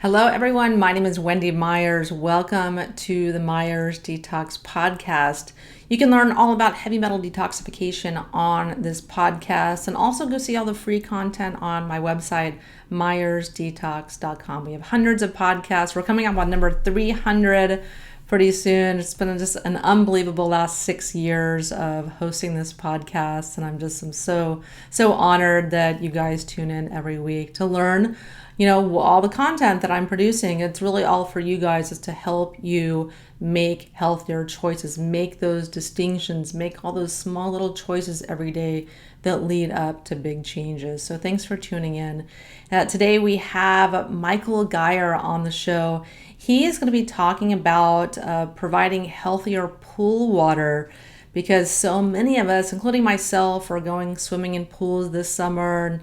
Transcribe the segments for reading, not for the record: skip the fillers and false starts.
Hello, everyone. My name is Wendy Myers. Welcome to the Myers Detox Podcast. You can learn all about heavy metal detoxification on this podcast and also go see all the free content on my website, myersdetox.com. We have hundreds of podcasts. We're coming up on number 300 pretty soon. It's been just an unbelievable last 6 years of hosting this podcast, and I'm so honored that you guys tune in every week to learn all the content that I'm producing. It's really all for you guys, is to help you make healthier choices, make those distinctions, make all those small little choices every day that lead up to big changes. So thanks for tuning in. Today we have Michael Geyer on the show. He is going to be talking about providing healthier pool water, because so many of us, including myself, are going swimming in pools this summer. And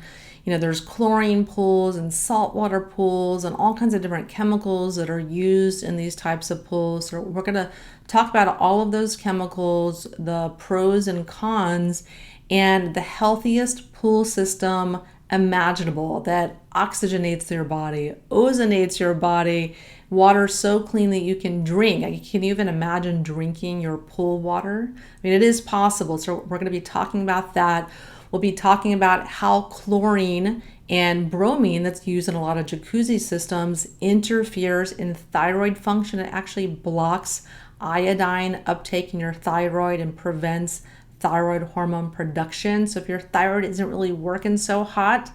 there's chlorine pools and saltwater pools and all kinds of different chemicals that are used in these types of pools. So we're going to talk about all of those chemicals, the pros and cons, and the healthiest pool system imaginable that oxygenates your body, ozonates your body, water so clean that you can drink. Can you even imagine drinking your pool water? It is possible. So we're going to be talking about that. We'll be talking about how chlorine and bromine that's used in a lot of jacuzzi systems interferes in thyroid function. It actually blocks iodine uptake in your thyroid and prevents thyroid hormone production. So if your thyroid isn't really working so hot,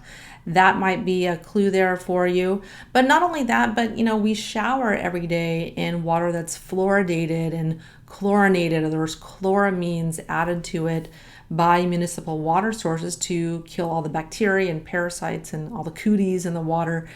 that might be a clue there for you. But not only that, but we shower every day in water that's fluoridated and chlorinated, or there's chloramines added to it by municipal water sources to kill all the bacteria and parasites and all the cooties in the water.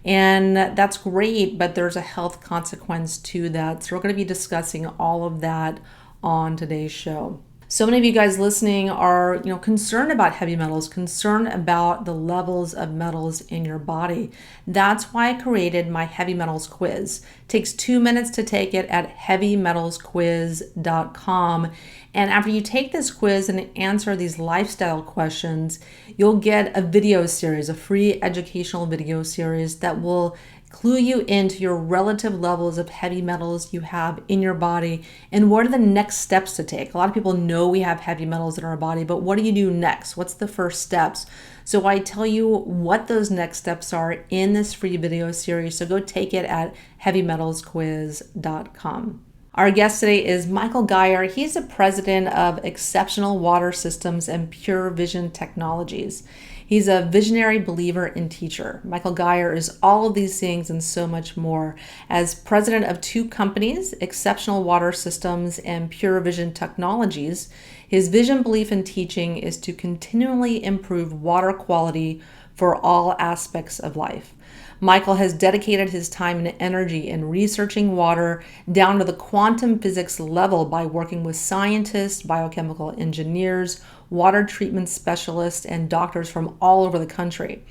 And that's great, but there's a health consequence to that. So we're going to be discussing all of that on today's show. So many of you guys listening are, concerned about heavy metals, concerned about the levels of metals in your body. That's why I created my heavy metals quiz. It takes 2 minutes to take it at heavymetalsquiz.com. And after you take this quiz and answer these lifestyle questions, you'll get a video series, a free educational video series that will clue you into your relative levels of heavy metals you have in your body and what are the next steps to take. A lot of people know we have heavy metals in our body, but what do you do next? What's the first steps? So I tell you what those next steps are in this free video series. So go take it at heavymetalsquiz.com. Our guest today is Michael Geyer. He's the president of Exceptional Water Systems and Pure Vision Technologies. He's a visionary believer and teacher. Michael Geyer is all of these things and so much more. As president of 2 companies, Exceptional Water Systems and Pure Vision Technologies, his vision, belief, and teaching is to continually improve water quality for all aspects of life. Michael has dedicated his time and energy in researching water down to the quantum physics level by working with scientists, biochemical engineers, water treatment specialists, and doctors from all over the country.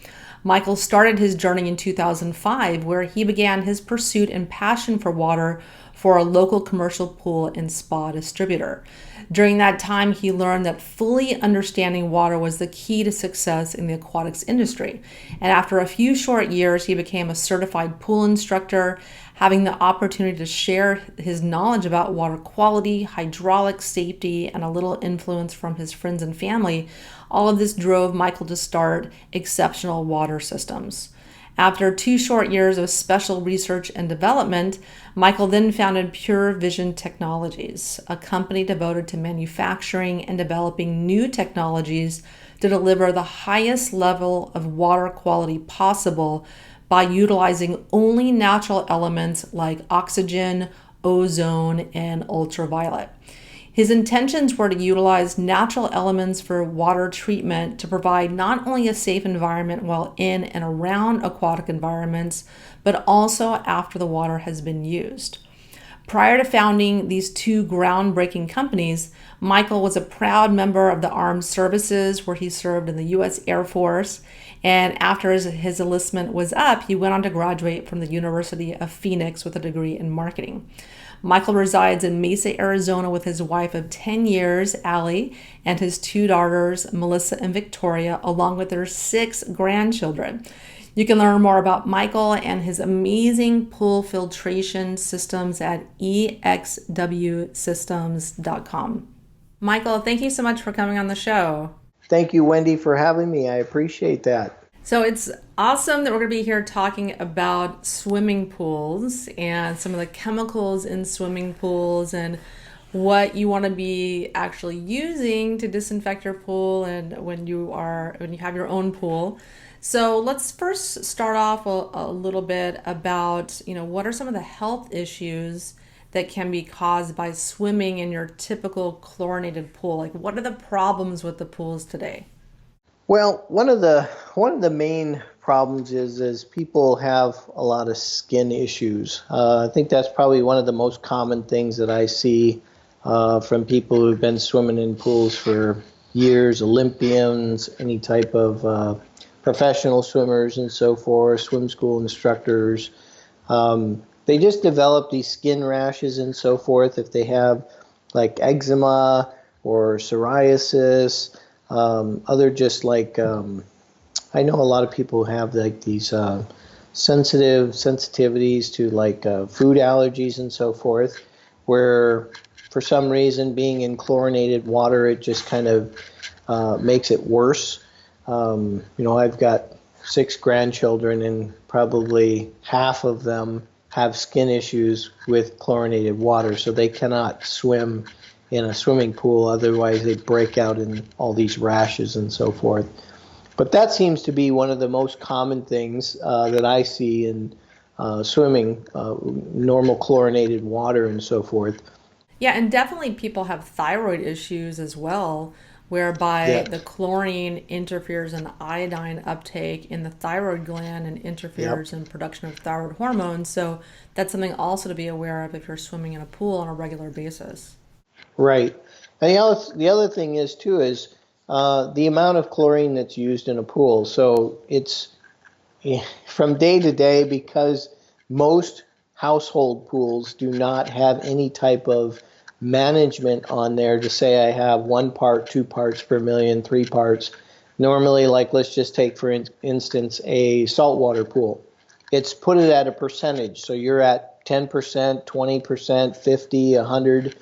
Michael started his journey in 2005, where he began his pursuit and passion for water for a local commercial pool and spa distributor. During that time, he learned that fully understanding water was the key to success in the aquatics industry. And after a few short years, he became a certified pool instructor, having the opportunity to share his knowledge about water quality, hydraulic safety, and a little influence from his friends and family. All of this drove Michael to start Exceptional Water Systems. After 2 short years of special research and development, Michael then founded Pure Vision Technologies, a company devoted to manufacturing and developing new technologies to deliver the highest level of water quality possible by utilizing only natural elements like oxygen, ozone, and ultraviolet. His intentions were to utilize natural elements for water treatment to provide not only a safe environment while in and around aquatic environments, but also after the water has been used. Prior to founding these 2 groundbreaking companies, Michael was a proud member of the Armed Services, where he served in the U.S. Air Force. And after his enlistment was up, he went on to graduate from the University of Phoenix with a degree in marketing. Michael resides in Mesa, Arizona with his wife of 10 years, Allie, and his 2 daughters, Melissa and Victoria, along with their 6 grandchildren. You can learn more about Michael and his amazing pool filtration systems at exwsystems.com. Michael, thank you so much for coming on the show. Thank you, Wendy, for having me. I appreciate that. So it's awesome that we're going to be here talking about swimming pools and some of the chemicals in swimming pools and what you want to be actually using to disinfect your pool and when you have your own pool. So let's first start off a little bit about, what are some of the health issues that can be caused by swimming in your typical chlorinated pool? Like, what are the problems with the pools today? Well, one of the main problems is people have a lot of skin issues. I think that's probably one of the most common things that I see from people who've been swimming in pools for years, Olympians, any type of professional swimmers and so forth, swim school instructors. They just develop these skin rashes and so forth if they have like eczema or psoriasis. Other just like I know a lot of people have like these sensitivities to like food allergies and so forth, where for some reason being in chlorinated water it just kind of makes it worse. I've got 6 grandchildren and probably half of them have skin issues with chlorinated water, so they cannot swim in a swimming pool, otherwise they break out in all these rashes and so forth. But that seems to be one of the most common things that I see in swimming, normal chlorinated water and so forth. Yeah, and definitely people have thyroid issues as well, whereby Yes. the chlorine interferes in iodine uptake in the thyroid gland and Yep. interferes in production of thyroid hormones. So that's something also to be aware of if you're swimming in a pool on a regular basis. Right. And the other thing is too is the amount of chlorine that's used in a pool. So it's from day to day, because most household pools do not have any type of management on there to say I have 1 part, 2 parts per million, 3 parts. Normally, like let's just take for instance a saltwater pool. It's put it at a percentage. So you're at 10%, 20%, 50, 100,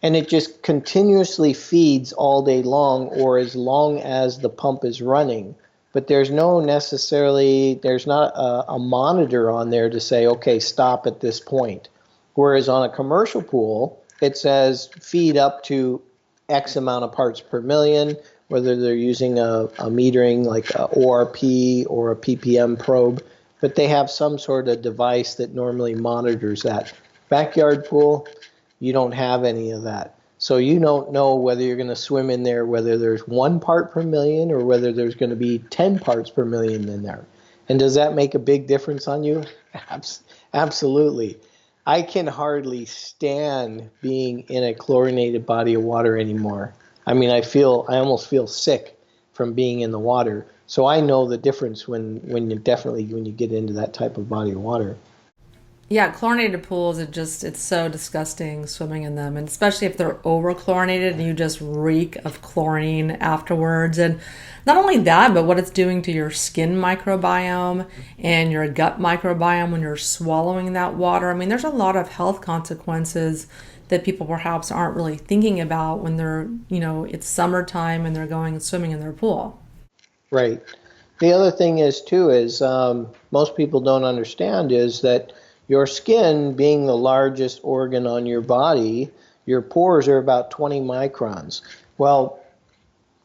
and it just continuously feeds all day long or as long as the pump is running. But there's not a monitor on there to say, okay, stop at this point. Whereas on a commercial pool, it says feed up to X amount of parts per million, whether they're using a metering like a ORP or a ppm probe, but they have some sort of device that normally monitors that. Backyard pool, you don't have any of that. So you don't know whether you're going to swim in there, whether there's 1 part per million or whether there's going to be 10 parts per million in there. And does that make a big difference on you? Absolutely. I can hardly stand being in a chlorinated body of water anymore. I mean, I almost feel sick from being in the water. So I know the difference when you get into that type of body of water. Yeah, chlorinated pools, it's so disgusting swimming in them, and especially if they're over chlorinated and you just reek of chlorine afterwards. And not only that, but what it's doing to your skin microbiome and your gut microbiome when you're swallowing that water. I mean, there's a lot of health consequences that people perhaps aren't really thinking about when it's summertime and they're going swimming in their pool. Right. The other thing is too is most people don't understand is that your skin, being the largest organ on your body, your pores are about 20 microns. Well,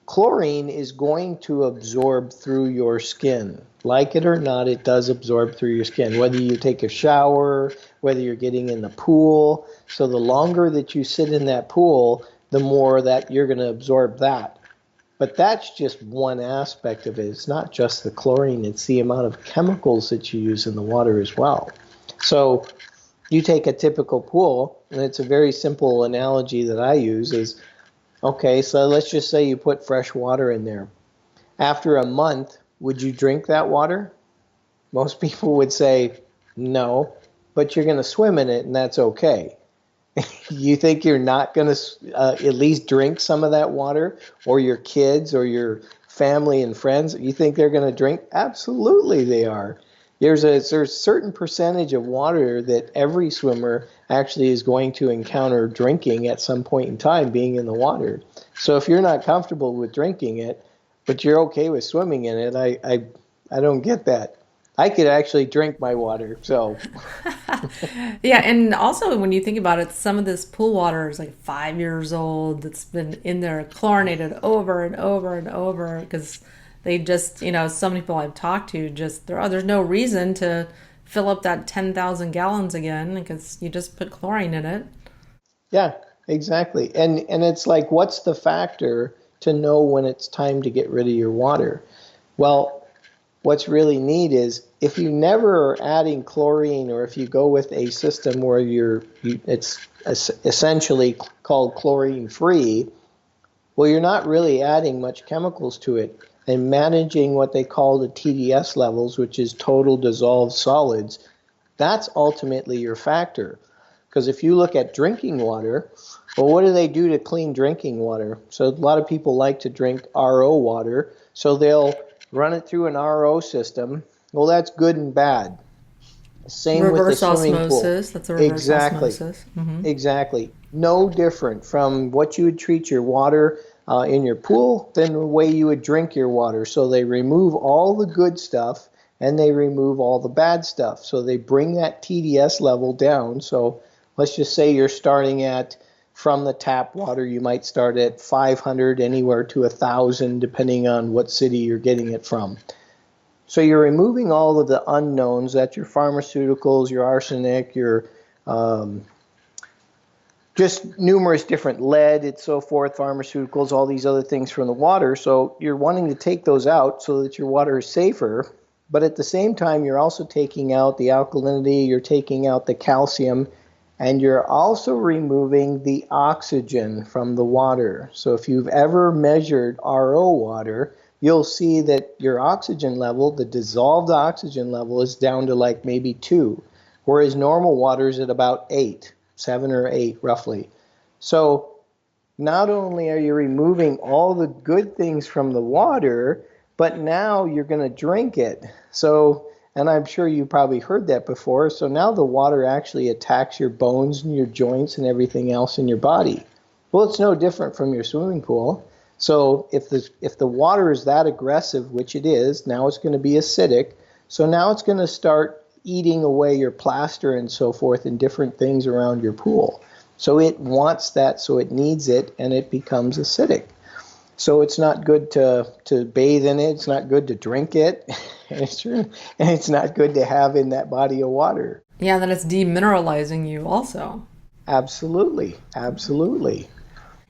chlorine is going to absorb through your skin. Like it or not, it does absorb through your skin, whether you take a shower, whether you're getting in the pool. So the longer that you sit in that pool, the more that you're going to absorb that. But that's just one aspect of it. It's not just the chlorine, it's the amount of chemicals that you use in the water as well. So you take a typical pool, and it's a very simple analogy that I use is, okay, so let's just say you put fresh water in there. After a month, would you drink that water? Most people would say no, but you're going to swim in it, and that's okay. You think you're not going to at least drink some of that water, or your kids or your family and friends? You think they're going to drink? Absolutely, they are. There's a certain percentage of water that every swimmer actually is going to encounter drinking at some point in time being in the water. So if you're not comfortable with drinking it, but you're okay with swimming in it, I don't get that. I could actually drink my water, so Yeah, and also when you think about it, some of this pool water is like 5 years old. That's been in there chlorinated over and over and over because they just, so many people I've talked to just there's no reason to fill up that 10,000 gallons again because you just put chlorine in it. yeah, exactly. And it's like, what's the factor to know when it's time to get rid of your water? Well, what's really neat is if you never are adding chlorine, or if you go with a system where it's essentially called chlorine free, well, you're not really adding much chemicals to it and managing what they call the TDS levels, which is total dissolved solids. That's ultimately your factor. Because if you look at drinking water, well, what do they do to clean drinking water? So a lot of people like to drink RO water, so they'll run it through an RO system. Well, that's good and bad. Same with the Reverse swimming pool. osmosis. That's a reverse Exactly. osmosis. Hmm. Exactly. No different from what you would treat your water in your pool than the way you would drink your water. So they remove all the good stuff and they remove all the bad stuff. So they bring that TDS level down. So let's just say you're starting at, from the tap water, you might start at 500 anywhere to 1,000 depending on what city you're getting it from. So you're removing all of the unknowns, that's your pharmaceuticals, your arsenic, your um, just numerous different lead and so forth, pharmaceuticals, all these other things from the water. So you're wanting to take those out so that your water is safer. But at the same time, you're also taking out the alkalinity, you're taking out the calcium, and you're also removing the oxygen from the water. So if you've ever measured RO water, you'll see that your oxygen level, the dissolved oxygen level, is down to like maybe 2, whereas normal water is at about 8, 7 or 8 roughly. So not only are you removing all the good things from the water, but now you're going to drink it. So, and I'm sure you probably heard that before. So now the water actually attacks your bones and your joints and everything else in your body. Well, it's no different from your swimming pool. So if the water is that aggressive, which it is, now it's going to be acidic. So now it's going to start eating away your plaster and so forth and different things around your pool. So it wants that, so it needs it, and it becomes acidic. So it's not good to bathe in it. It's not good to drink it. And it's not good to have in that body of water. Yeah, then it's demineralizing you also. Absolutely. Absolutely.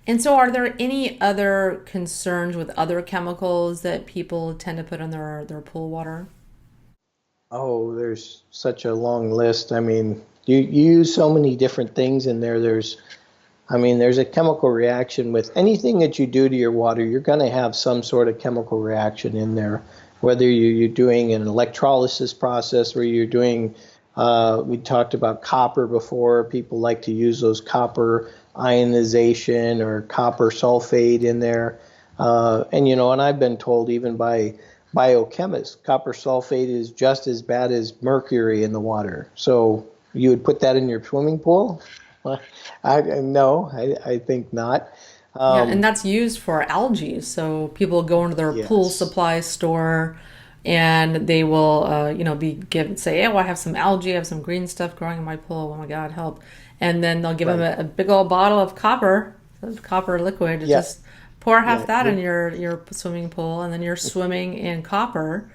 And so, are there any other concerns with other chemicals that people tend to put in their pool water? Oh, there's such a long list. I mean, you use so many different things in there. There's a chemical reaction with anything that you do to your water. You're going to have some sort of chemical reaction in there, whether you're doing an electrolysis process where you're doing, we talked about copper before. People like to use those copper ionization or copper sulfate in there. And I've been told even by biochemists, copper sulfate is just as bad as mercury in the water. So you would put that in your swimming pool? Well, no, I think not. Yeah, and Um, that's used for algae. So people go into their pool yes, supply store and they will, be given, say, oh, I have some algae, I have some green stuff growing in my pool. Oh my God, help. And then they'll give them right. a big old bottle of copper liquid. Yeah, Just pour half yeah, that in your swimming pool and then you're swimming in copper.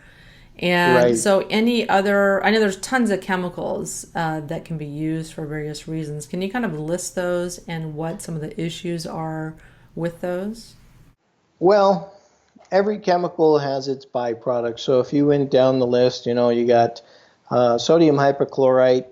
And right. so, any other, I know there's tons of chemicals that can be used for various reasons. Can you kind of list those and what some of the issues are with those? Well, every chemical has its byproduct. So if you went down the list, you got sodium hypochlorite.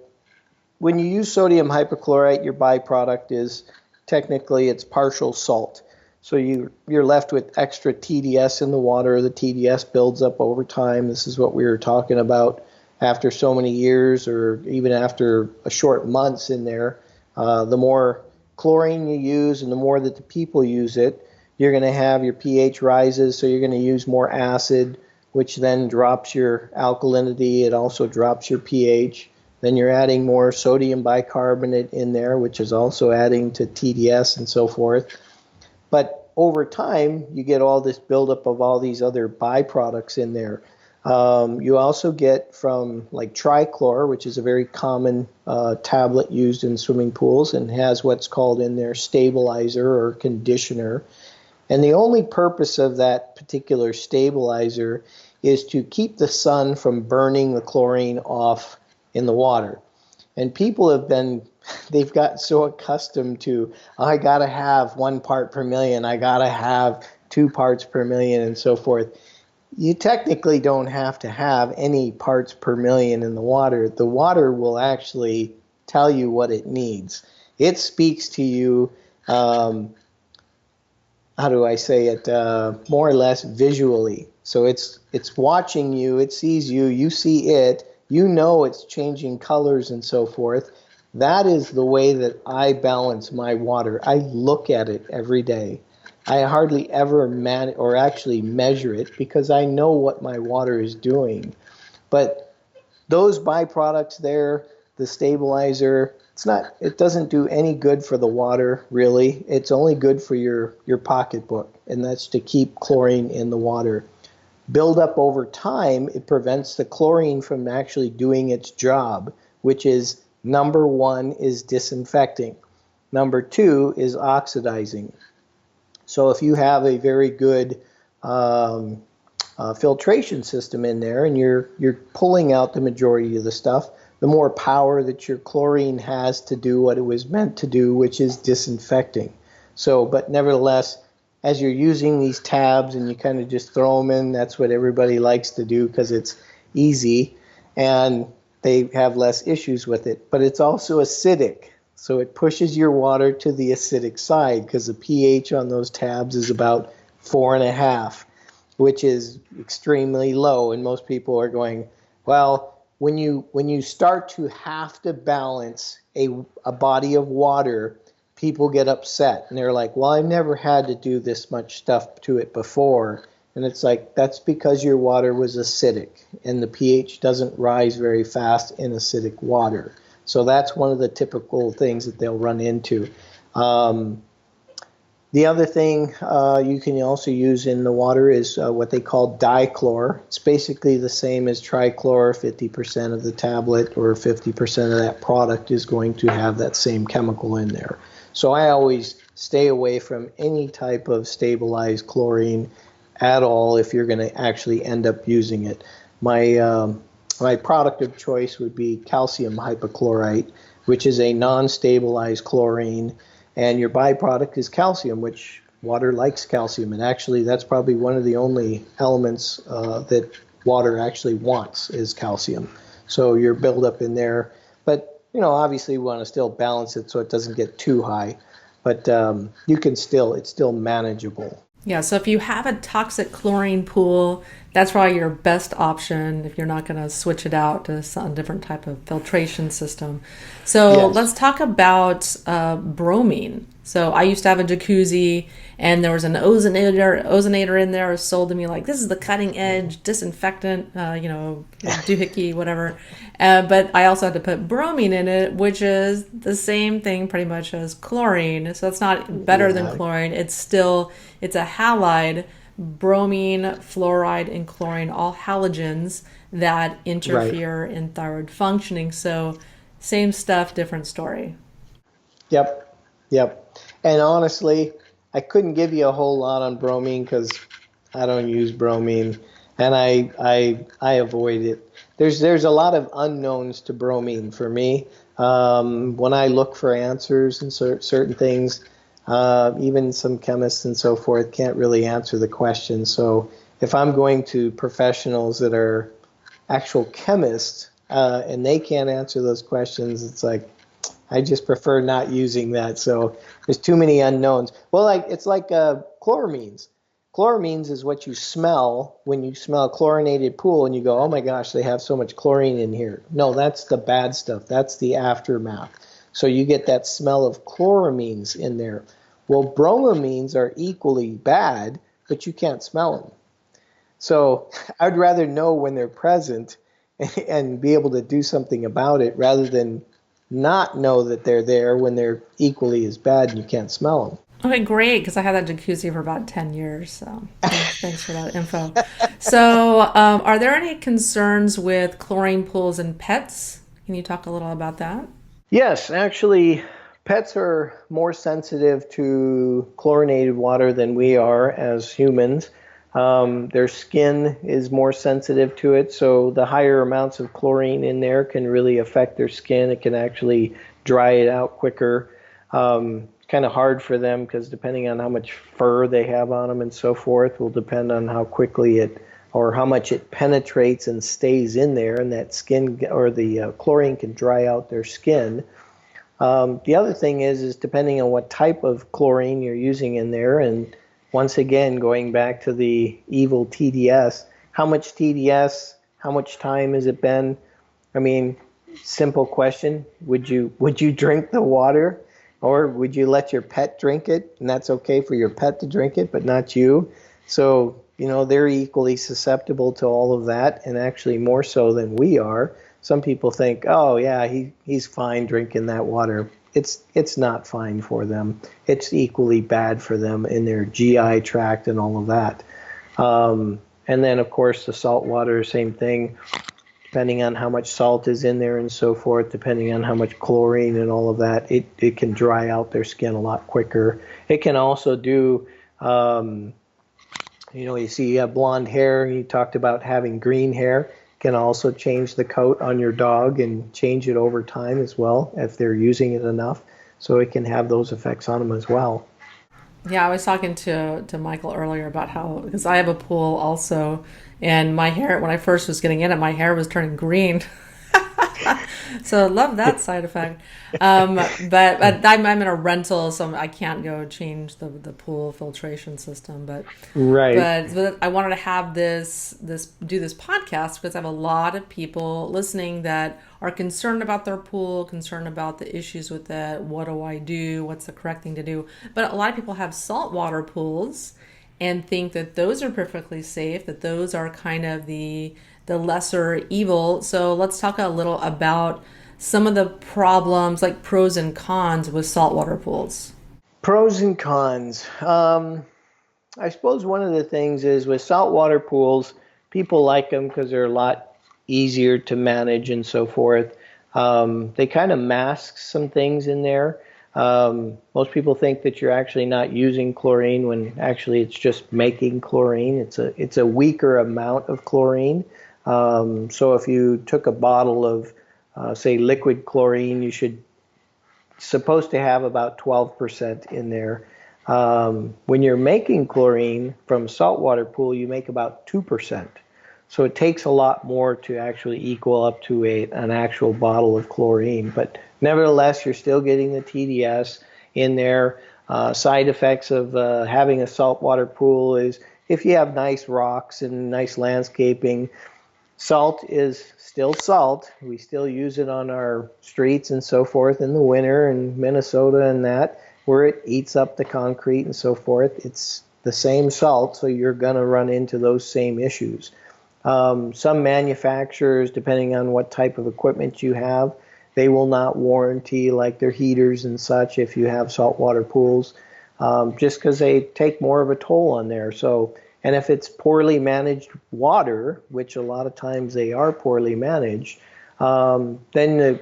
When you use sodium hypochlorite, your byproduct is technically it's partial salt. So you're left with extra TDS in the water. The TDS builds up over time. This is what we were talking about after so many years or even after a short months in there. The more chlorine you use and the more that the people use it, you're going to have your pH rises, so you're going to use more acid, which then drops your alkalinity. It also drops your pH. Then you're adding more sodium bicarbonate in there, which is also adding to TDS and so forth. But over time, you get all this buildup of all these other byproducts in there. You also get from like trichlor, which is a very common tablet used in swimming pools and has what's called in there stabilizer or conditioner. And the only purpose of that particular stabilizer is to keep the sun from burning the chlorine off in the water. And people they've gotten so accustomed to, oh, I got to have 1 part per million, I got to have 2 parts per million, and so forth. You technically don't have to have any parts per million in the water. The water will actually tell you what it needs. It speaks to you, how do I say it, more or less visually. So it's watching you, it sees you, you see it, you know it's changing colors and so forth. That is the way that I balance my water. I look at it every day. I hardly ever or actually measure it because I know what my water is doing. But those byproducts there, the stabilizer, it doesn't do any good for the water, really. It's only good for your pocketbook, and that's to keep chlorine in the water. Build up over time, it prevents the chlorine from actually doing its job, which is number 1 is disinfecting. Number 2 is oxidizing. So if you have a very good filtration system in there and you're pulling out the majority of the stuff, the more power that your chlorine has to do what it was meant to do, which is disinfecting. So, but nevertheless, as you're using these tabs and you kind of just throw them in, that's what everybody likes to do because it's easy and they have less issues with it. But it's also acidic. So it pushes your water to the acidic side because the pH on those tabs is about 4.5, which is extremely low. And most people are going, well, when you start to have to balance a body of water, people get upset. And they're like, well, I've never had to do this much stuff to it before. And it's like, that's because your water was acidic and the pH doesn't rise very fast in acidic water. So that's one of the typical things that they'll run into. The other thing you can also use in the water is what they call dichlor. It's basically the same as trichlor. 50% of the tablet or 50% of that product is going to have that same chemical in there. So I always stay away from any type of stabilized chlorine at all if you're going to actually end up using it. My product of choice would be calcium hypochlorite, which is a non-stabilized chlorine, and your byproduct is calcium, which water likes calcium. And actually, that's probably one of the only elements that water actually wants is calcium. So your buildup in there. But, obviously we want to still balance it so it doesn't get too high. But it's still manageable. Yeah, so if you have a toxic chlorine pool, that's probably your best option if you're not going to switch it out to some different type of filtration system. So Yes. let's talk about bromine. So I used to have a jacuzzi and there was an ozonator in there sold to me like, this is the cutting edge disinfectant, doohickey, whatever. But I also had to put bromine in it, which is the same thing pretty much as chlorine. So it's not better than chlorine. It's a halide. Bromine, fluoride, and chlorine, all halogens that interfere in thyroid functioning. So same stuff, different story. Yep. And honestly, I couldn't give you a whole lot on bromine because I don't use bromine, and I avoid it. There's a lot of unknowns to bromine for me. When I look for answers and certain things, even some chemists and so forth can't really answer the question. So if I'm going to professionals that are actual chemists and they can't answer those questions, it's like, I just prefer not using that. So there's too many unknowns. Well, it's like chloramines. Chloramines is what you smell when you smell a chlorinated pool and you go, oh my gosh, they have so much chlorine in here. No, that's the bad stuff. That's the aftermath. So you get that smell of chloramines in there. Well, bromamines are equally bad, but you can't smell them. So I'd rather know when they're present and be able to do something about it rather than not know that they're there when they're equally as bad and you can't smell them. Okay, great, because I had that jacuzzi for about 10 years. So thanks for that info. So, are there any concerns with chlorine pools in pets? Can you talk a little about that? Yes, actually, pets are more sensitive to chlorinated water than we are as humans. Their skin is more sensitive to it, so the higher amounts of chlorine in there can really affect their skin. It can actually dry it out quicker. Kind of hard for them because depending on how much fur they have on them and so forth will depend on how quickly it or how much it penetrates and stays in there, and that skin or the chlorine can dry out their skin. The other thing is depending on what type of chlorine you're using in there, and once again, going back to the evil TDS, how much TDS, how much time has it been? I mean, simple question, would you drink the water or would you let your pet drink it? And that's okay for your pet to drink it, but not you. So, they're equally susceptible to all of that, and actually more so than we are. Some people think, oh yeah, he's fine drinking that water. It's not fine for them. It's equally bad for them in their GI tract and all of that. And then of course the salt water, same thing. Depending on how much salt is in there and so forth, depending on how much chlorine and all of that, it can dry out their skin a lot quicker. It can also do, you see you have blonde hair, you talked about having green hair. Can also change the coat on your dog and change it over time as well if they're using it enough. So it can have those effects on them as well. Yeah, I was talking to Michael earlier about how, because I have a pool also, and my hair, when I first was getting in it, my hair was turning green. So love that side effect. But I'm in a rental, so I can't go change the pool filtration system. Right. But I wanted to have do this podcast because I have a lot of people listening that are concerned about their pool, concerned about the issues with it. What do I do? What's the correct thing to do? But a lot of people have saltwater pools and think that those are perfectly safe, that those are kind of the lesser evil. So let's talk a little about some of the problems, like pros and cons with saltwater pools. Pros and cons. I suppose one of the things is with saltwater pools, people like them because they're a lot easier to manage and so forth. They kind of mask some things in there. Most people think that you're actually not using chlorine when actually it's just making chlorine. It's a weaker amount of chlorine. So if you took a bottle of, say, liquid chlorine, you should supposed to have about 12% in there. When you're making chlorine from a saltwater pool, you make about 2%. So it takes a lot more to actually equal up to an actual bottle of chlorine. But nevertheless, you're still getting the TDS in there. Side effects of having a saltwater pool is if you have nice rocks and nice landscaping, salt is still salt. We still use it on our streets and so forth in the winter in Minnesota and that, where it eats up the concrete and so forth. It's the same salt, so you're going to run into those same issues. Some manufacturers, depending on what type of equipment you have, they will not warranty like their heaters and such if you have saltwater pools, just because they take more of a toll on there. So, and if it's poorly managed water, which a lot of times they are poorly managed, then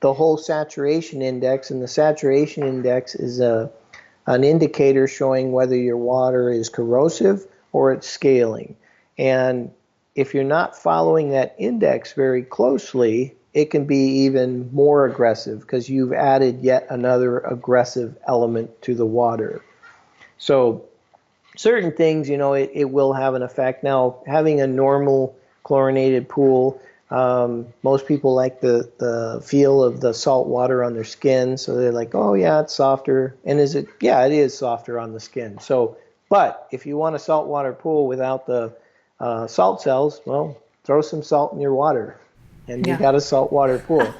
the whole saturation index, and the saturation index is an indicator showing whether your water is corrosive or it's scaling. And if you're not following that index very closely, it can be even more aggressive because you've added yet another aggressive element to the water. So certain things, it will have an effect. Now, having a normal chlorinated pool, most people like the feel of the salt water on their skin, so they're like, oh yeah, it's softer. And is it? Yeah, it is softer on the skin. So, but if you want a saltwater pool without the salt cells, well, throw some salt in your water. and you Yeah. got a saltwater pool.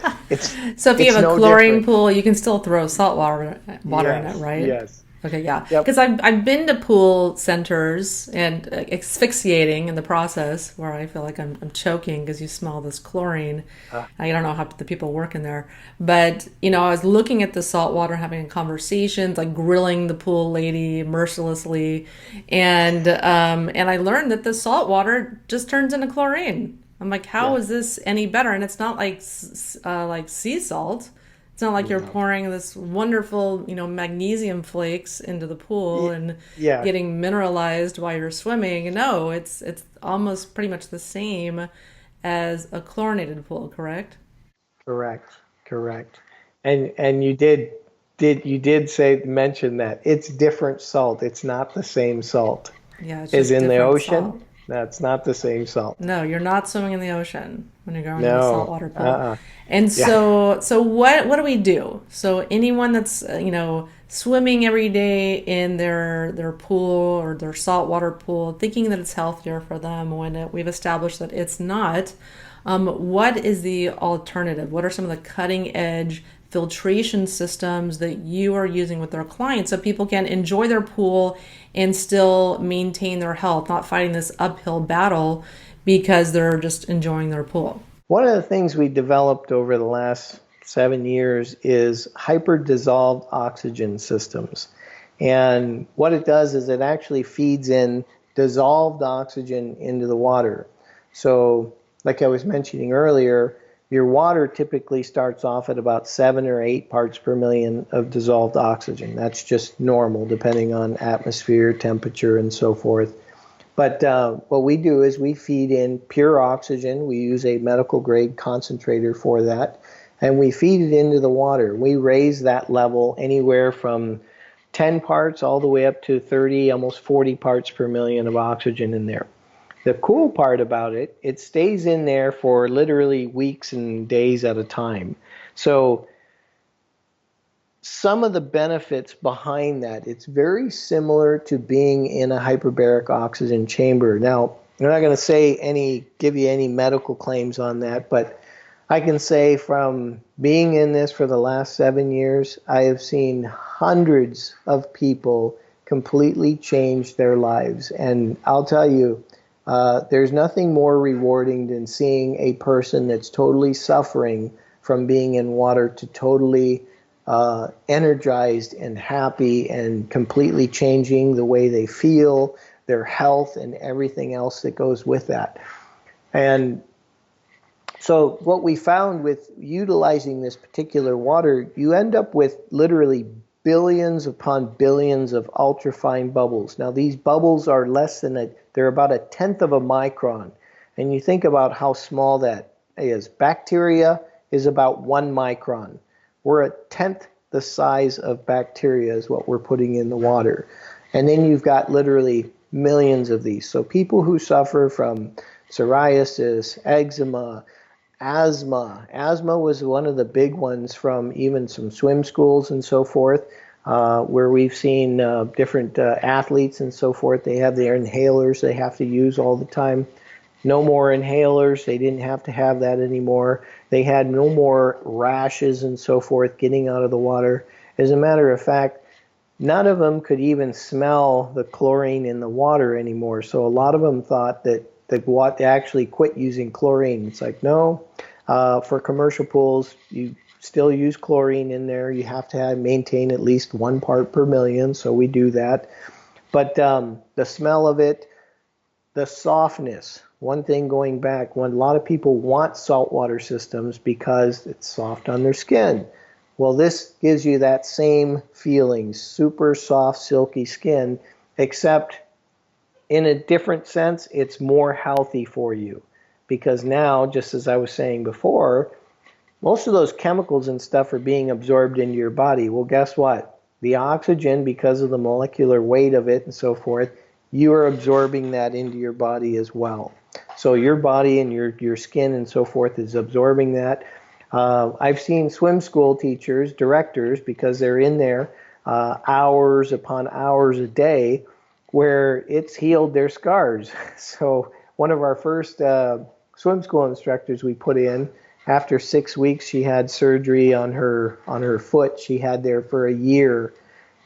So if you It's have a no chlorine different. pool, you can still throw salt water in it, Yes, right? yes. Okay, yeah. Yep. Because I've been to pool centers and asphyxiating in the process where I feel like I'm choking because you smell this chlorine. I don't know how the people work in there. But, I was looking at the salt water, having conversations, like grilling the pool lady mercilessly. And I learned that the salt water just turns into chlorine. I'm like, how Yeah. is this any better? And it's not like sea salt. It's not like you're No. pouring this wonderful, magnesium flakes into the pool and Yeah. getting mineralized while you're swimming. No, it's almost pretty much the same as a chlorinated pool, correct? Correct. Correct. And you did say mention that it's different salt. It's not the same salt Yeah, it's as just in the different ocean. salt. That's not the same salt. No, you're not swimming in the ocean when you're going in a No. saltwater pool. Uh-uh. And Yeah. so what do we do? So anyone that's swimming every day in their pool or their saltwater pool, thinking that it's healthier for them when we've established that it's not, what is the alternative? What are some of the cutting edge filtration systems that you are using with their clients so people can enjoy their pool and still maintain their health, not fighting this uphill battle because they're just enjoying their pool? One of the things we developed over the last 7 years is hyper-dissolved oxygen systems. And what it does is it actually feeds in dissolved oxygen into the water. So, like I was mentioning earlier, your water typically starts off at about 7 or 8 parts per million of dissolved oxygen. That's just normal, depending on atmosphere, temperature, and so forth. But what we do is we feed in pure oxygen. We use a medical grade concentrator for that, and we feed it into the water. We raise that level anywhere from 10 parts all the way up to 30, almost 40 parts per million of oxygen in there. The cool part about it, it stays in there for literally weeks and days at a time. So some of the benefits behind that, it's very similar to being in a hyperbaric oxygen chamber. Now, I'm not going to give you any medical claims on that, but I can say from being in this for the last 7 years, I have seen hundreds of people completely change their lives. And I'll tell you, there's nothing more rewarding than seeing a person that's totally suffering from being in water to totally energized and happy and completely changing the way they feel, their health, and everything else that goes with that. And so what we found with utilizing this particular water, you end up with literally billions upon billions of ultrafine bubbles. Now these bubbles are they're about a tenth of a micron. And you think about how small that is. Bacteria is about 1 micron. We're a tenth the size of bacteria is what we're putting in the water. And then you've got literally millions of these. So people who suffer from psoriasis, eczema, asthma. Asthma was one of the big ones from even some swim schools and so forth, where we've seen different athletes and so forth. They have their inhalers they have to use all the time. No more inhalers. They didn't have to have that anymore. They had no more rashes and so forth getting out of the water. As a matter of fact, none of them could even smell the chlorine in the water anymore. So a lot of them thought that they actually quit using chlorine. It's like, no, for commercial pools, you still use chlorine in there. You have to maintain at least 1 part per million. So we do that. But the smell of it, the softness. One thing going back, when a lot of people want saltwater systems because it's soft on their skin. Well, this gives you that same feeling, super soft, silky skin, except in a different sense, it's more healthy for you. Because now, just as I was saying before, most of those chemicals and stuff are being absorbed into your body. Well, guess what? The oxygen, because of the molecular weight of it and so forth, you are absorbing that into your body as well. So your body and your skin and so forth is absorbing that. I've seen swim school teachers, directors, because they're in there hours upon hours a day, where it's healed their scars. So one of our first swim school instructors we put in. After 6 weeks, she had surgery on her foot. She had there for a year.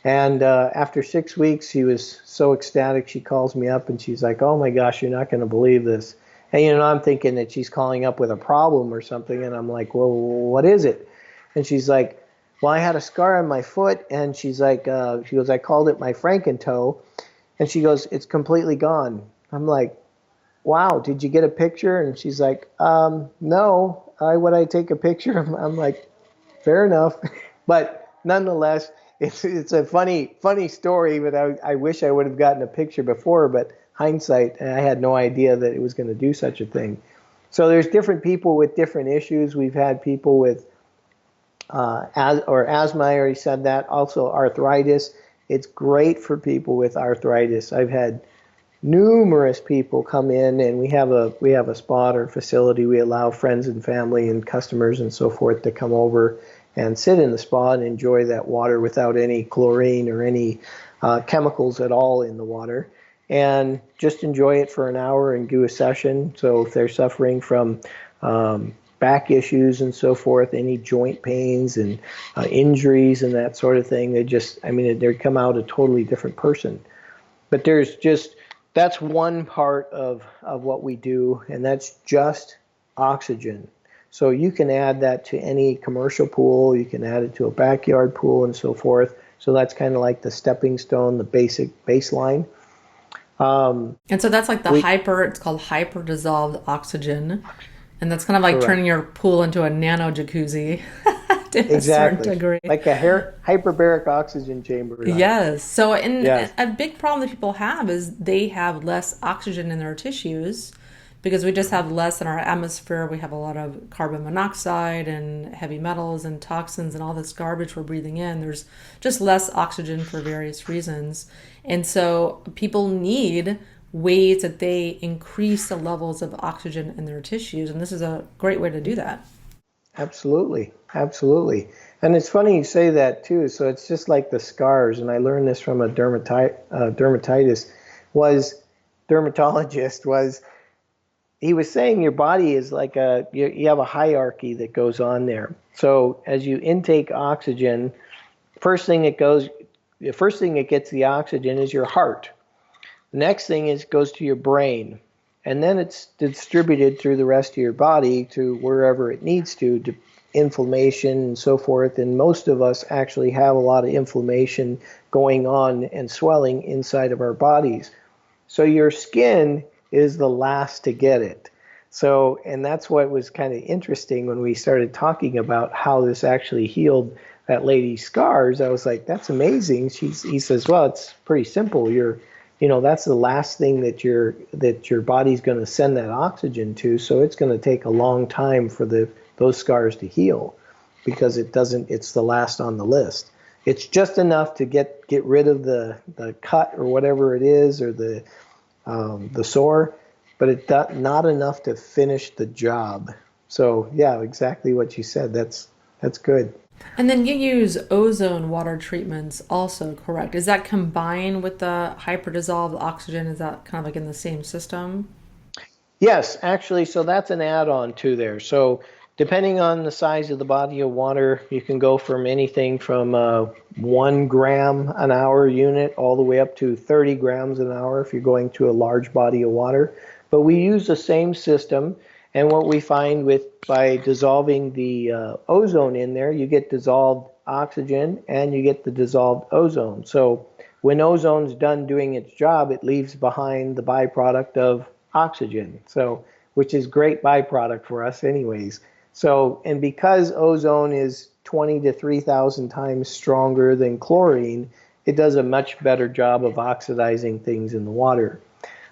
And after 6 weeks, she was so ecstatic. She calls me up and she's like, "Oh my gosh, you're not going to believe this." And I'm thinking that she's calling up with a problem or something. And I'm like, "Well, what is it?" And she's like, "Well, I had a scar on my foot." And she's like, she goes, "I called it my Franken-toe." And she goes, "It's completely gone." I'm like, "Wow, did you get a picture?" And she's like, "No, why would I take a picture?" I'm like, "Fair enough." But nonetheless, it's a funny story, but I wish I would have gotten a picture before, but hindsight, I had no idea that it was going to do such a thing. So there's different people with different issues. We've had people with asthma, I already said that. Also arthritis. It's great for people with arthritis. I've had numerous people come in, and we have a spot or facility. We allow friends and family and customers and so forth to come over and sit in the spa and enjoy that water without any chlorine or any chemicals at all in the water, and just enjoy it for an hour and do a session. So if they're suffering from back issues and so forth, any joint pains and injuries and that sort of thing, they come out a totally different person. But that's one part of what we do, and that's just oxygen. So you can add that to any commercial pool, you can add it to a backyard pool and so forth. So that's kind of like the stepping stone, the basic baseline. And so that's like it's called hyper dissolved oxygen. And that's kind of like Correct. turning your pool into a nano jacuzzi to a certain Exactly. degree. Like a hyperbaric oxygen chamber. Right? Yes. So Yes. a big problem that people have is they have less oxygen in their tissues because we just have less in our atmosphere. We have a lot of carbon monoxide and heavy metals and toxins and all this garbage we're breathing in. There's just less oxygen for various reasons. And so people need ways that they increase the levels of oxygen in their tissues. And this is a great way to do that. Absolutely. Absolutely. And it's funny you say that too. So it's just like the scars. And I learned this from a dermatologist was, he was saying your body is like you have a hierarchy that goes on there. So as you intake oxygen, the first thing that gets the oxygen is your heart. The next thing is goes to your brain, and then it's distributed through the rest of your body to wherever it needs to inflammation and so forth. And most of us actually have a lot of inflammation going on and swelling inside of our bodies. So your skin is the last to get it. So, and that's what was kind of interesting when we started talking about how this actually healed that lady's scars. I was like, that's amazing. He says, well, it's pretty simple. That's the last thing that your body's going to send that oxygen to. So it's going to take a long time for those scars to heal, because it's the last on the list. It's just enough to get rid of the cut or whatever it is, or the sore, but it's not enough to finish the job. So yeah, exactly what you said. That's good. And then you use ozone water treatments also, correct? Is that combined with the hyperdissolved oxygen? Is that kind of like in the same system? Yes, actually, so that's an add-on to there. So depending on the size of the body of water, you can go from anything from 1 gram an hour unit all the way up to 30 grams an hour if you're going to a large body of water. But we use the same system, and what we find by dissolving the ozone in there, you get dissolved oxygen and you get the dissolved ozone. So when ozone's done doing its job, it leaves behind the byproduct of oxygen, so which is great byproduct for us anyways. So, and because ozone is 20 to 3,000 times stronger than chlorine, it does a much better job of oxidizing things in the water.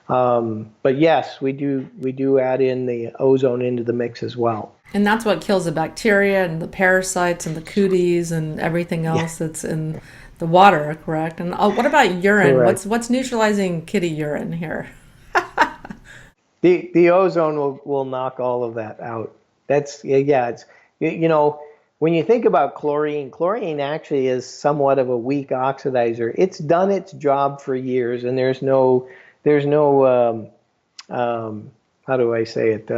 But yes, we do add in the ozone into the mix as well. And that's what kills the bacteria and the parasites and the cooties and everything else that's in the water, correct? And what about urine? Correct. What's neutralizing kitty urine here? The ozone will knock all of that out. That's yeah. It's when you think about chlorine actually is somewhat of a weak oxidizer. It's done its job for years, and there's no how do I say it?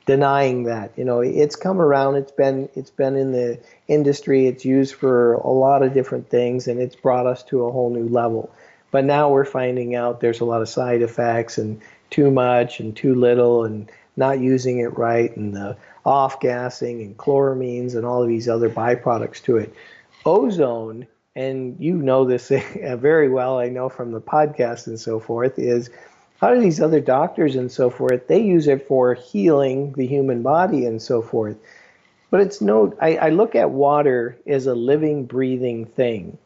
Denying that. You know, it's come around. It's been in the industry. It's used for a lot of different things, and it's brought us to a whole new level. But now we're finding out there's a lot of side effects and too much and too little and not using it right and the off gassing and chloramines and all of these other byproducts to it. Ozone, and you know this very well, I know from the podcast and so forth, is how do these other doctors and so forth, they use it for healing the human body and so forth. But I look at water as a living, breathing thing.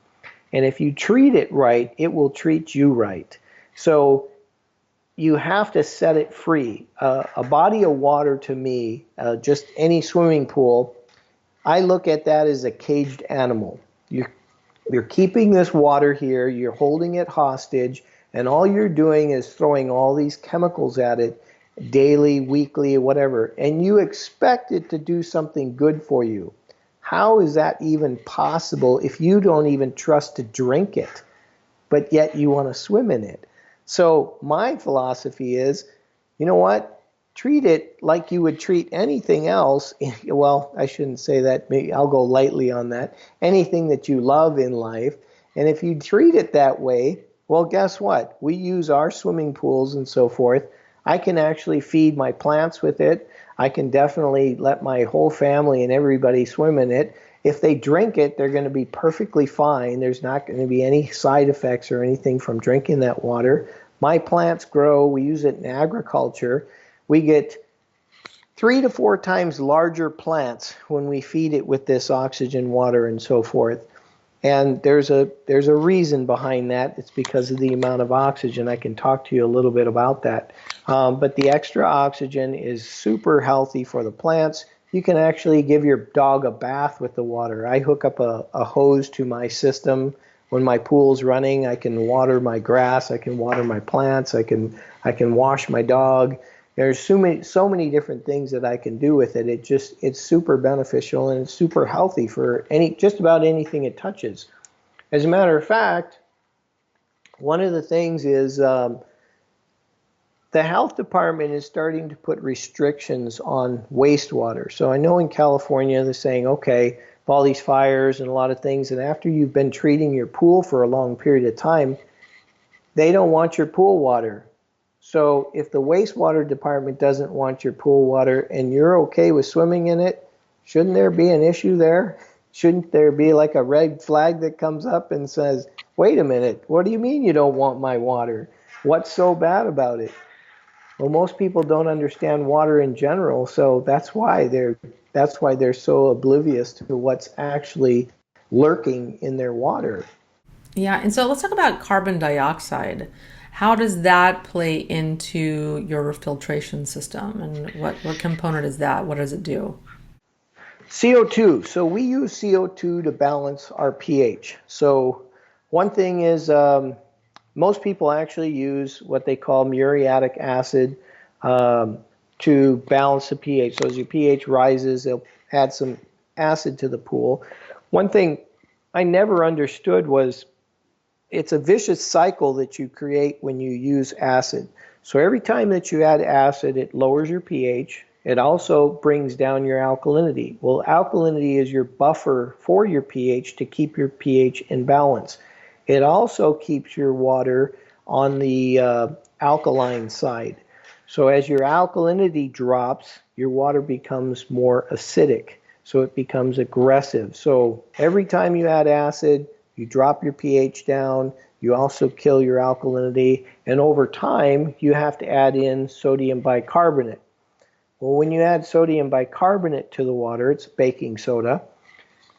And if you treat it right, it will treat you right. So you have to set it free. A body of water to me, just any swimming pool, I look at that as a caged animal. You're keeping this water here, you're holding it hostage, and all you're doing is throwing all these chemicals at it daily, weekly, whatever, and you expect it to do something good for you. How is that even possible if you don't even trust to drink it, but yet you want to swim in it? So my philosophy is, you know what? Treat it like you would treat anything else. Well, I shouldn't say that. Maybe I'll go lightly on that. Anything that you love in life. And if you treat it that way, well, guess what? We use our swimming pools and so forth. I can actually feed my plants with it. I can definitely let my whole family and everybody swim in it. If they drink it, they're going to be perfectly fine. There's not going to be any side effects or anything from drinking that water. My plants grow. We use it in agriculture. We get 3 to 4 times larger plants when we feed it with this oxygen water and so forth. And there's a reason behind that. It's because of the amount of oxygen. I can talk to you a little bit about that. But the extra oxygen is super healthy for the plants. You can actually give your dog a bath with the water. I hook up a hose to my system. When my pool's running, I can water my grass, I can water my plants, I can wash my dog. There's so many different things that I can do with it. It's super beneficial and it's super healthy for just about anything it touches. As a matter of fact, one of the things is the health department is starting to put restrictions on wastewater. So I know in California they're saying, okay, all these fires and a lot of things, and after you've been treating your pool for a long period of time, they don't want your pool water. So if the wastewater department doesn't want your pool water and you're okay with swimming in it, shouldn't there be an issue there? Shouldn't there be like a red flag that comes up and says, wait a minute, what do you mean you don't want my water? What's so bad about it? Well, most people don't understand water in general, so that's why they're so oblivious to what's actually lurking in their water. Yeah, and so let's talk about carbon dioxide. How does that play into your filtration system, and what component is that? What does it do? CO2. So we use CO2 to balance our pH. So one thing is most people actually use what they call muriatic acid to balance the pH. So as your pH rises, they'll add some acid to the pool. One thing I never understood was it's a vicious cycle that you create when you use acid. So every time that you add acid, it lowers your pH. It also brings down your alkalinity. Well, alkalinity is your buffer for your pH to keep your pH in balance. It also keeps your water on the alkaline side. So as your alkalinity drops, your water becomes more acidic. So it becomes aggressive. So every time you add acid, you drop your pH down, you also kill your alkalinity, and over time, you have to add in sodium bicarbonate. Well, when you add sodium bicarbonate to the water, it's baking soda.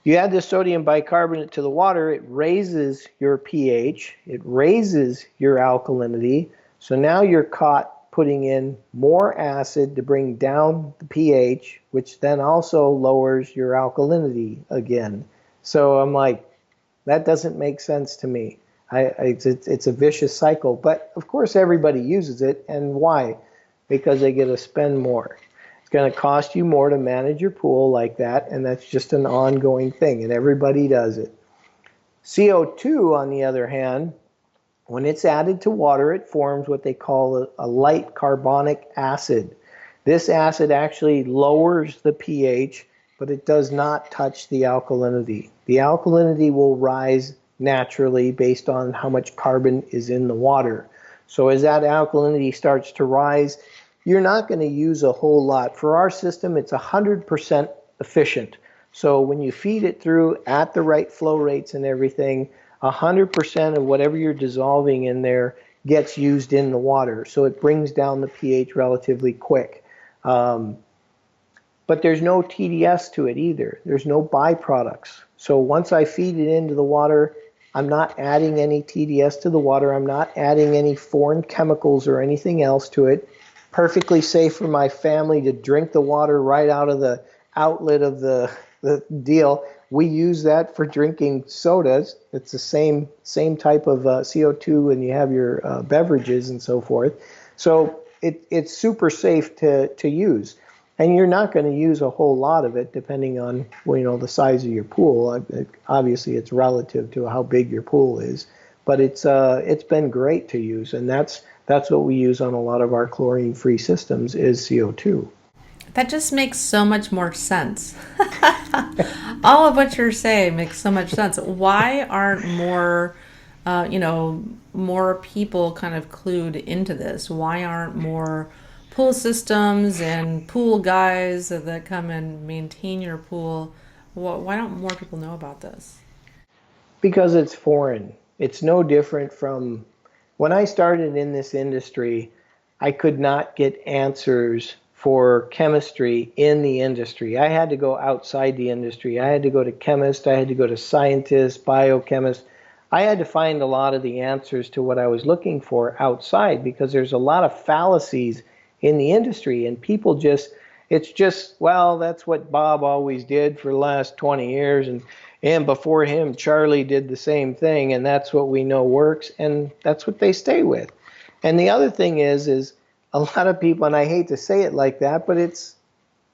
You add the sodium bicarbonate to the water, it raises your pH, it raises your alkalinity, so now you're caught putting in more acid to bring down the pH, which then also lowers your alkalinity again. So I'm like, that doesn't make sense to me. It's a vicious cycle, but of course everybody uses it, and why? Because they get to spend more. It's going to cost you more to manage your pool like that, and that's just an ongoing thing, and everybody does it. CO2, on the other hand, When it's added to water, it forms what they call a light carbonic acid. This acid actually lowers the pH, but it does not touch the alkalinity. The alkalinity will rise naturally based on how much carbon is in the water. So as that alkalinity starts to rise, you're not going to use a whole lot. For our system, it's 100% efficient. So when you feed it through at the right flow rates and everything, 100% of whatever you're dissolving in there gets used in the water. So it brings down the pH relatively quick. But there's no TDS to it either. There's no byproducts. So once I feed it into the water, I'm not adding any TDS to the water. I'm not adding any foreign chemicals or anything else to it. Perfectly safe for my family to drink the water right out of the outlet of the deal. We use that for drinking sodas. It's the same type of CO2 and you have your beverages and so forth. So it's super safe to use. And you're not going to use a whole lot of it depending on the size of your pool. Obviously, it's relative to how big your pool is, but it's been great to use, and that's what we use on a lot of our chlorine-free systems is CO2. That just makes so much more sense. All of what you're saying makes so much sense. Why aren't more people kind of clued into this? Why aren't more pool systems and pool guys that come and maintain your pool? Why don't more people know about this? Because it's foreign. It's no different from when I started in this industry. I could not get answers for chemistry in the industry. I had to go outside the industry. I had to go to chemists. I had to go to scientists, biochemists. I had to find a lot of the answers to what I was looking for outside because there's a lot of fallacies in the industry, and people it's just, well, that's what Bob always did for the last 20 years, and before him, Charlie did the same thing, and that's what we know works, and that's what they stay with. And the other thing is a lot of people, and I hate to say it like that, but it's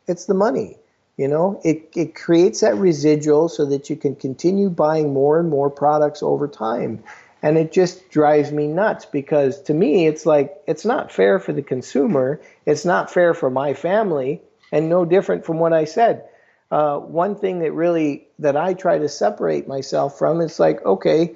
the money. It creates that residual so that you can continue buying more and more products over time. And it just drives me nuts because to me, it's like, it's not fair for the consumer. It's not fair for my family, and no different from what I said. One thing that I try to separate myself from is like, okay,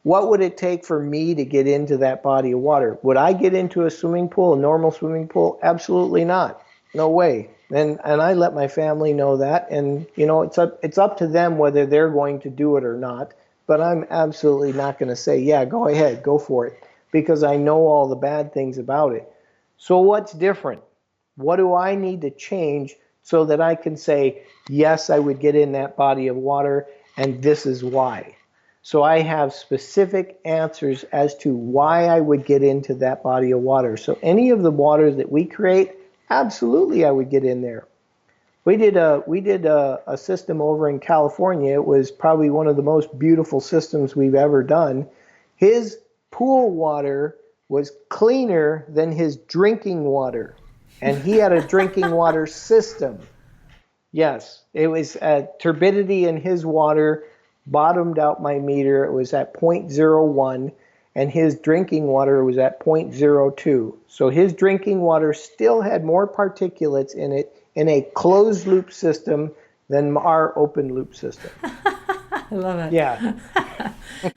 what would it take for me to get into that body of water? Would I get into a swimming pool, a normal swimming pool? Absolutely not. No way. And I let my family know that. And, it's up to them whether they're going to do it or not. But I'm absolutely not going to say, yeah, go ahead, go for it, because I know all the bad things about it. So what's different? What do I need to change so that I can say, yes, I would get in that body of water, and this is why? So I have specific answers as to why I would get into that body of water. So any of the waters that we create, absolutely I would get in there. We did a system over in California. It was probably one of the most beautiful systems we've ever done. His pool water was cleaner than his drinking water, and he had a drinking water system. Yes, it was turbidity in his water bottomed out my meter. It was at 0.01, and his drinking water was at 0.02. So his drinking water still had more particulates in it in a closed loop system than our open loop system. I love it. Yeah.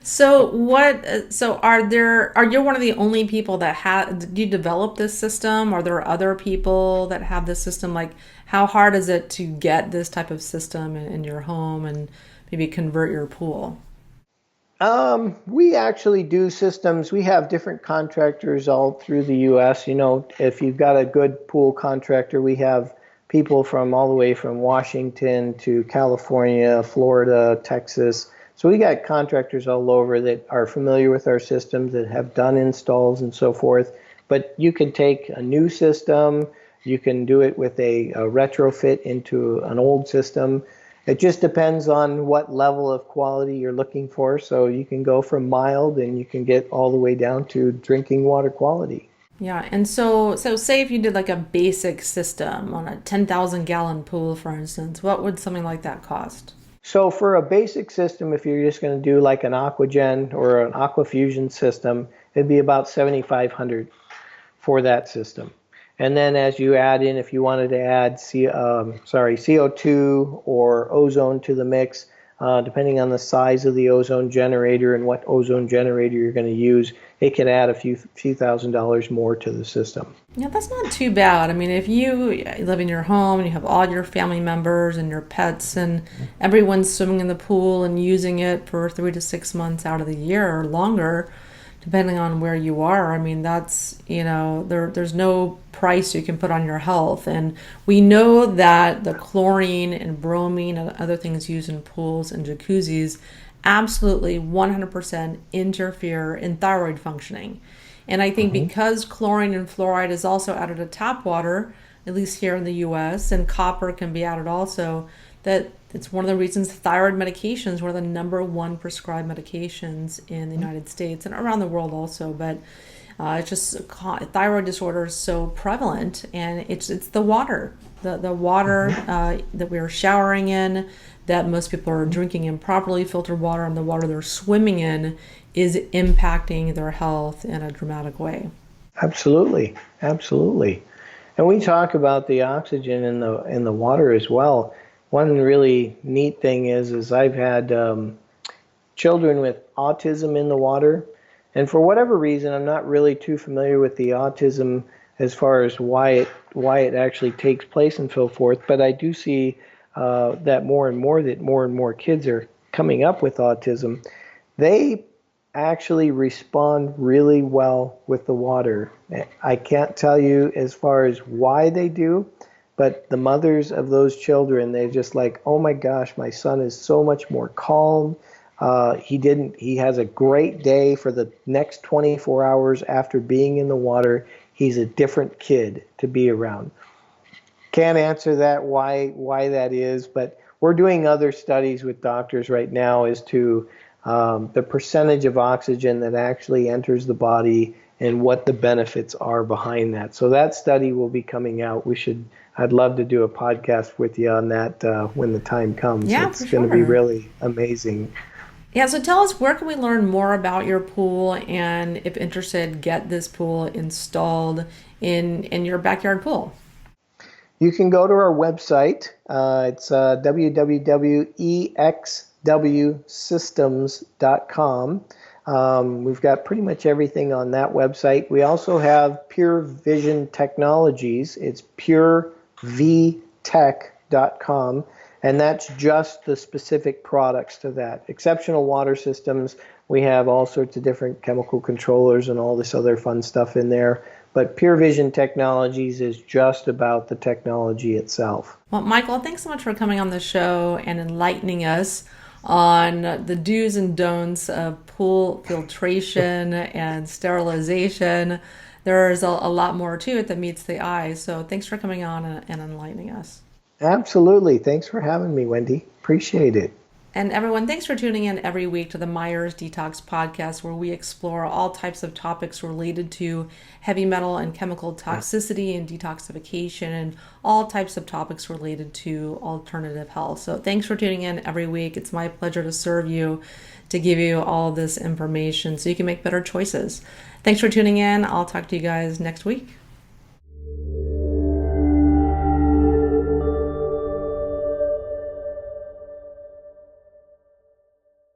So are you one of the only people that do you develop this system? Are there other people that have this system? Like, how hard is it to get this type of system in your home and maybe convert your pool? We actually do systems. We have different contractors all through the U.S. If you've got a good pool contractor, we have people from all the way from Washington to California, Florida, Texas. So we got contractors all over that are familiar with our systems, that have done installs and so forth. But you can take a new system, you can do it with a retrofit into an old system. It just depends on what level of quality you're looking for. So you can go from mild and you can get all the way down to drinking water quality. Yeah, and so say if you did like a basic system on a 10,000 gallon pool, for instance, what would something like that cost? So for a basic system, if you're just going to do like an aquagen or an aquafusion system, it'd be about 7,500 for that system. And then as you add in, if you wanted to add CO2 or ozone to the mix, depending on the size of the ozone generator and what ozone generator you're going to use, it can add a few $1,000s more to the system. Yeah, that's not too bad. I mean, if you live in your home and you have all your family members and your pets and everyone's swimming in the pool and using it for 3 to 6 months out of the year or longer, depending on where you are, I mean, that's, there's no price you can put on your health. And we know that the chlorine and bromine and other things used in pools and jacuzzis absolutely 100% interfere in thyroid functioning. And I think because chlorine and fluoride is also added to tap water, at least here in the US, and copper can be added also, that it's one of the reasons thyroid medications were the #1 prescribed medications in the United States and around the world also. But it's just thyroid disorder is so prevalent, and it's the water, the water that we're showering in, that most people are drinking improperly filtered water, and the water they're swimming in is impacting their health in a dramatic way. Absolutely, absolutely. And we talk about the oxygen in the water as well. One really neat thing is I've had children with autism in the water, and for whatever reason, I'm not really too familiar with the autism as far as why it actually takes place and so forth. But I do see that more and more kids are coming up with autism. They actually respond really well with the water. I can't tell you as far as why they do, but the mothers of those children, they're just like, oh my gosh, my son is so much more calm. He has a great day for the next 24 hours after being in the water. He's a different kid to be around. Can't answer that why that is, but we're doing other studies with doctors right now as to the percentage of oxygen that actually enters the body and what the benefits are behind that. So that study will be coming out. I'd love to do a podcast with you on that when the time comes. Yeah, it's going to be really amazing. Yeah, so tell us, where can we learn more about your pool, and if interested, get this pool installed in your backyard pool? You can go to our website. It's www.exwsystems.com. We've got pretty much everything on that website. We also have Pure Vision Technologies. It's purevtech.com, and that's just the specific products to that. Exceptional water systems. We have all sorts of different chemical controllers and all this other fun stuff in there. But Pure Vision Technologies is just about the technology itself. Well, Michael, thanks so much for coming on the show and enlightening us on the do's and don'ts of pool filtration and sterilization. There's a lot more to it that meets the eye. So thanks for coming on and enlightening us. Absolutely. Thanks for having me, Wendy. Appreciate it. And everyone, thanks for tuning in every week to the Myers Detox Podcast, where we explore all types of topics related to heavy metal and chemical toxicity and detoxification, and all types of topics related to alternative health. So thanks for tuning in every week. It's my pleasure to serve you, to give you all this information so you can make better choices. Thanks for tuning in. I'll talk to you guys next week.